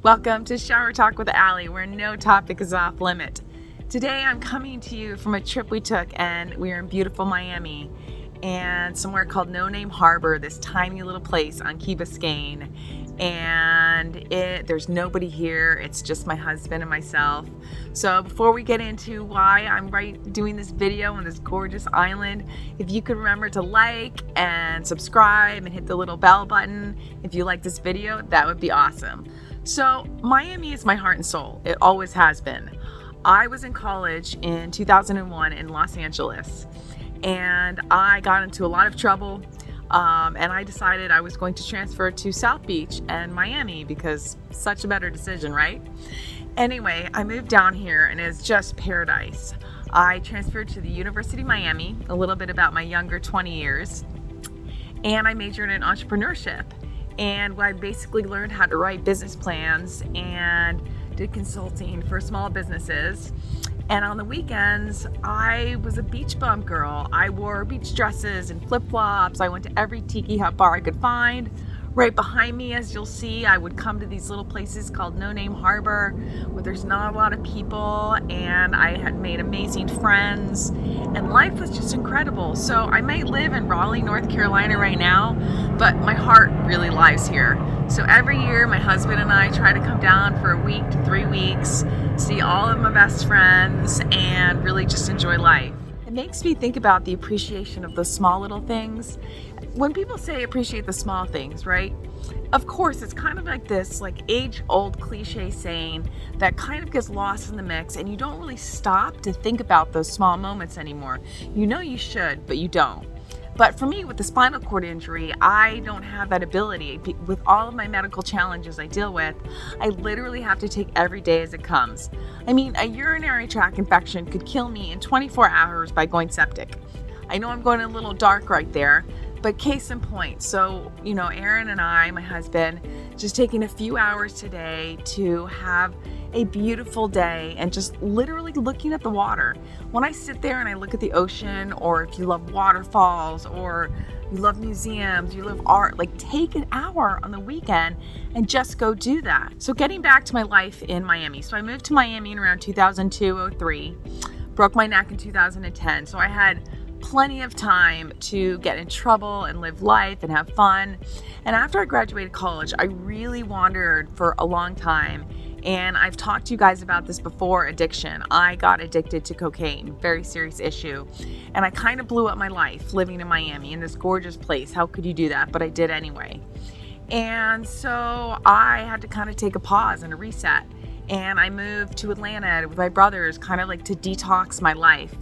Welcome to Shower Talk with Allie, where no topic is off limit. Today I'm coming to you from a trip we took, and we are in beautiful Miami and somewhere called No Name Harbor, this tiny little place on Key Biscayne. And there's nobody here. It's just my husband and myself. So before we get into why I'm doing this video on this gorgeous island, if you could remember to like and subscribe and hit the little bell button if you like this video, that would be awesome. So Miami is my heart and soul. It always has been. I was in college in 2001 in Los Angeles, and I got into a lot of trouble. And I decided I was going to transfer to South Beach and Miami because such a better decision, right? Anyway, I moved down here and it's just paradise. I transferred to the University of Miami, a little bit about my younger 20 years, and I majored in entrepreneurship. And I basically learned how to write business plans and did consulting for small businesses. And on the weekends, I was a beach bum girl. I wore beach dresses and flip-flops. I went to every tiki hut bar I could find. Right behind me, as you'll see, I would come to these little places called No Name Harbor, where there's not a lot of people, and I had made amazing friends, and life was just incredible. So I might live in Raleigh, North Carolina right now, but my heart really lies here. So every year, my husband and I try to come down for a week to 3 weeks, see all of my best friends, and really just enjoy life. It makes me think about the appreciation of the small little things. When people say appreciate the small things, right? Of course, it's kind of like this age-old cliche saying that kind of gets lost in the mix, and you don't really stop to think about those small moments anymore. You know you should, but you don't. But for me, with the spinal cord injury, I don't have that ability. With all of my medical challenges I deal with, I literally have to take every day as it comes. I mean, a urinary tract infection could kill me in 24 hours by going septic. I know I'm going a little dark right there, but case in point. So, Aaron and I, my husband, just taking a few hours today to have a beautiful day and just literally looking at the water. When I sit there and I look at the ocean, or if you love waterfalls, or you love museums, you love art, take an hour on the weekend and just go do that. So getting back to my life in Miami. So I moved to Miami in around 2002-03, broke my neck in 2010. So I had plenty of time to get in trouble and live life and have fun. And after I graduated college, I really wandered for a long time. And I've talked to you guys about this before, addiction. I got addicted to cocaine, very serious issue. And I kind of blew up my life living in Miami in this gorgeous place. How could you do that? But I did anyway. And so I had to kind of take a pause and a reset. And I moved to Atlanta with my brothers, kind of to detox my life.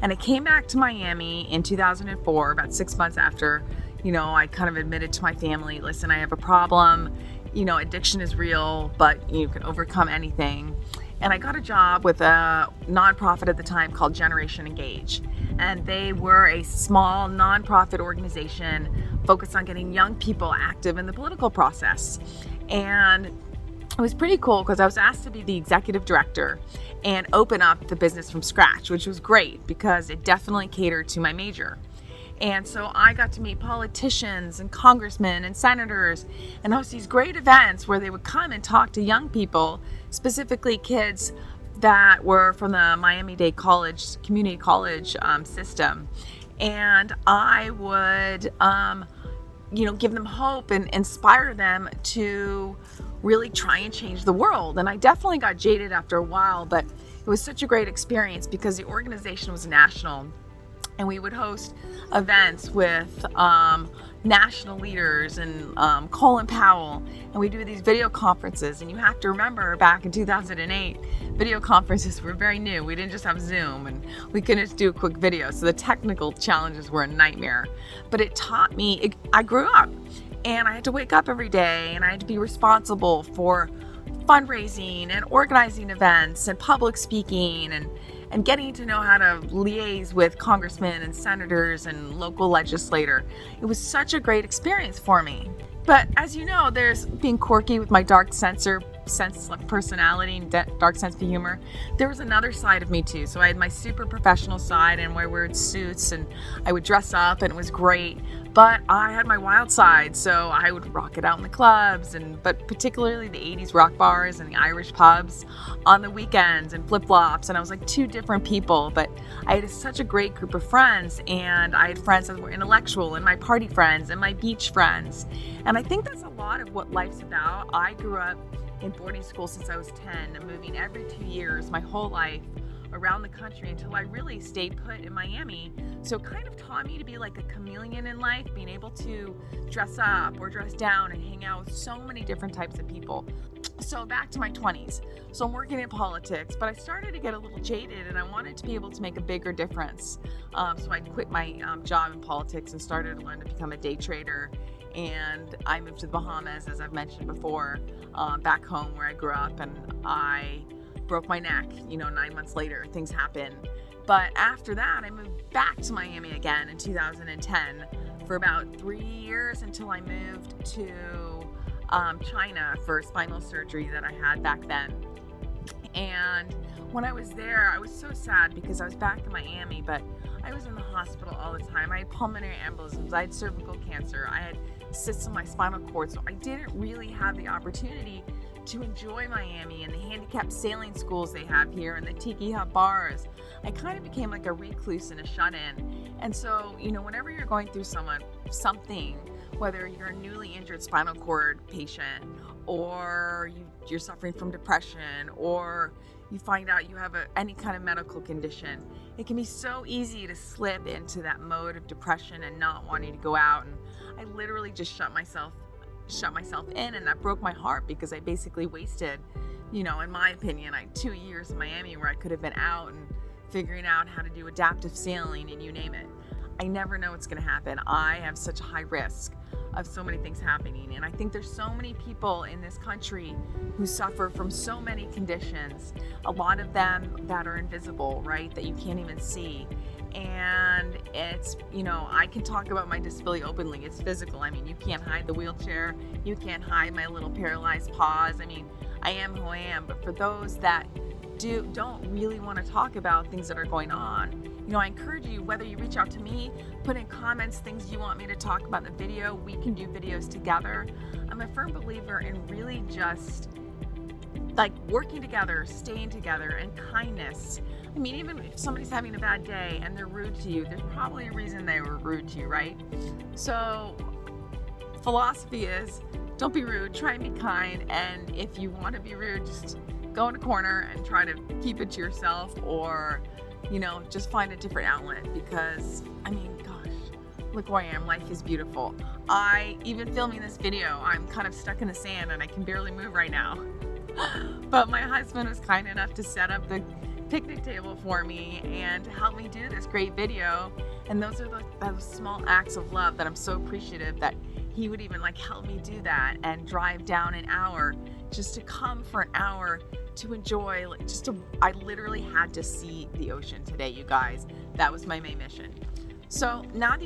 And I came back to Miami in 2004, about 6 months after, I kind of admitted to my family, listen, I have a problem. Addiction is real, but you can overcome anything. And I got a job with a nonprofit at the time called Generation Engage. And they were a small nonprofit organization focused on getting young people active in the political process. And it was pretty cool because I was asked to be the executive director and open up the business from scratch, which was great because it definitely catered to my major. And so I got to meet politicians and congressmen and senators and host these great events where they would come and talk to young people, specifically kids that were from the Miami-Dade College, community college system. And I would, give them hope and inspire them to really try and change the world. And I definitely got jaded after a while, but it was such a great experience because the organization was national. And we would host events with national leaders and Colin Powell. And we do these video conferences. And you have to remember, back in 2008, video conferences were very new. We didn't just have Zoom, and we couldn't just do a quick video. So the technical challenges were a nightmare. But it taught me, I grew up. And I had to wake up every day, and I had to be responsible for fundraising and organizing events and public speaking and getting to know how to liaise with congressmen and senators and local legislator. It was such a great experience for me. But as you know, there's being quirky with my dark sense of personality and dark sense of humor. There was another side of me too. So I had my super professional side and my weird suits, and I would dress up, and it was great. But I had my wild side, so I would rock it out in the clubs, but particularly the 80s rock bars and the Irish pubs on the weekends and flip-flops. And I was like two different people, but I had such a great group of friends, and I had friends that were intellectual, and my party friends and my beach friends. And I think that's a lot of what life's about. I grew up in boarding school since I was 10, and moving every 2 years my whole life around the country until I really stayed put in Miami. So it kind of taught me to be like a chameleon in life, being able to dress up or dress down and hang out with so many different types of people. So back to my 20s. So I'm working in politics, but I started to get a little jaded, and I wanted to be able to make a bigger difference. So I quit my job in politics and started to learn to become a day trader. And I moved to the Bahamas, as I've mentioned before, back home where I grew up, and I broke my neck, 9 months later, things happen. But after that, I moved back to Miami again in 2010 for about 3 years until I moved to China for spinal surgery that I had back then. And when I was there, I was so sad because I was back in Miami, but I was in the hospital all the time. I had pulmonary embolisms, I had cervical cancer, I had cysts in my spinal cord, so I didn't really have the opportunity to enjoy Miami and the handicapped sailing schools they have here and the tiki hut bars. I kind of became like a recluse and a shut-in. And so, whenever you're going through something, whether you're a newly injured spinal cord patient, or you're suffering from depression, or you find out you have any kind of medical condition, it can be so easy to slip into that mode of depression and not wanting to go out. And I literally just shut myself in, and that broke my heart because I basically wasted, in my opinion, 2 years in Miami where I could have been out and figuring out how to do adaptive sailing and you name it. I never know what's going to happen. I have such a high risk of so many things happening, and I think there's so many people in this country who suffer from so many conditions, a lot of them that are invisible, right, that you can't even see. And it's, I can talk about my disability openly. It's physical. I mean, you can't hide the wheelchair. You can't hide my little paralyzed paws. I mean, I am who I am. But for those that don't really want to talk about things that are going on, I encourage you, whether you reach out to me, put in comments things you want me to talk about in the video. We can do videos together. I'm a firm believer in really just like working together, staying together, and kindness. I mean, even if somebody's having a bad day and they're rude to you, there's probably a reason they were rude to you, right? So philosophy is don't be rude, try and be kind. And if you want to be rude, just go in a corner and try to keep it to yourself, or, just find a different outlet, because, gosh, look where I am. Life is beautiful. Even filming this video, I'm kind of stuck in the sand and I can barely move right now. But my husband was kind enough to set up the picnic table for me and to help me do this great video. And those are those small acts of love that I'm so appreciative that he would even help me do that and drive down an hour just to come for an hour to enjoy, I literally had to see the ocean today, you guys. That was my main mission. So now that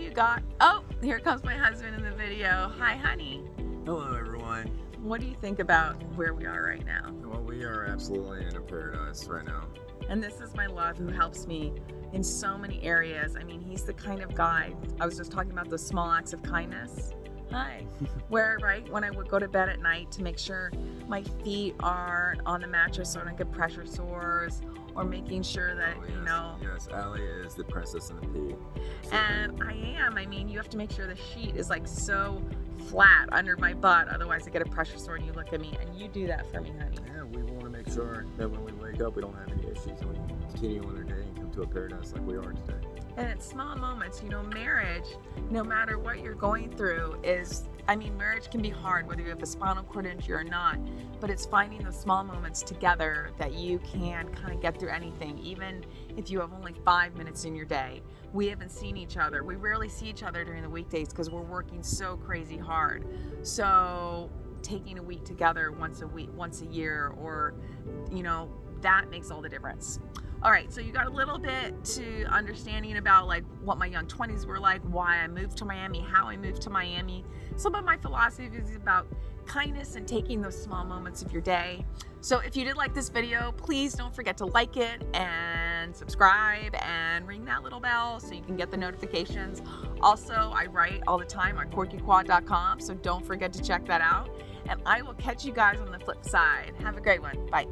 here comes my husband in the video. Hi, honey. Hello, everyone. What do you think about where we are right now? Well, we are absolutely in a paradise right now. And this is my love, who helps me in so many areas. I mean, he's the kind of guy, I was just talking about those small acts of kindness. Hi. Where, when I would go to bed at night to make sure my feet aren't on the mattress so I don't get pressure sores, or making sure that, Yes, Allie is the princess in the pea. And I am. You have to make sure the sheet is so flat under my butt, otherwise I get a pressure sore and you look at me, and you do that for me, honey. Yeah, we want to make sure that when we wake up, we don't have any issues, and we continue on our day and come to a paradise like we are today. And it's small moments, marriage, no matter what you're going through marriage can be hard, whether you have a spinal cord injury or not, but it's finding those small moments together that you can kind of get through anything, even if you have only 5 minutes in your day. We haven't seen each other. We rarely see each other during the weekdays because we're working so crazy hard. So taking a week together once a year, or, that makes all the difference. All right, so you got a little bit to understanding about what my young 20s were like, why I moved to Miami, how I moved to Miami. Some of my philosophy is about kindness and taking those small moments of your day. So if you did like this video, please don't forget to like it and subscribe and ring that little bell so you can get the notifications Also, I write all the time on quirkyquad.com, so don't forget to check that out. And I will catch you guys on the flip side. Have a great one. Bye.